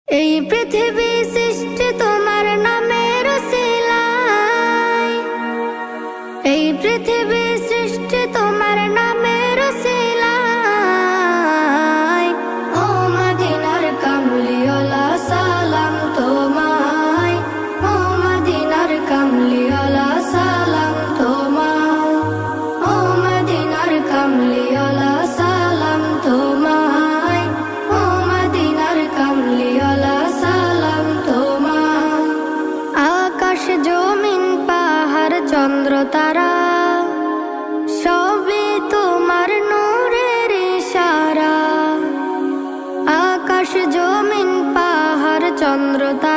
এই পৃথিবী সৃষ্টি তোমার নামের উসিলায়, এই পৃথিবী সৃষ্টি তোমার নামের উসিলায়। ও মদিনার কামলিওয়ালা সালাম তোমায়, ও মদিনার কামলিওয়ালা সালাম তোমায়, ও মদিনার কামলিওয়ালা সালাম তোমায়, ও মদিনার কামলিওয়ালা সালাম তোমায়। আকাশ জমিন পাহাড় চন্দ্র তারা সবই তোমার নূরের ইশারা। আকাশ জমিন পাহাড় চন্দ্র তারা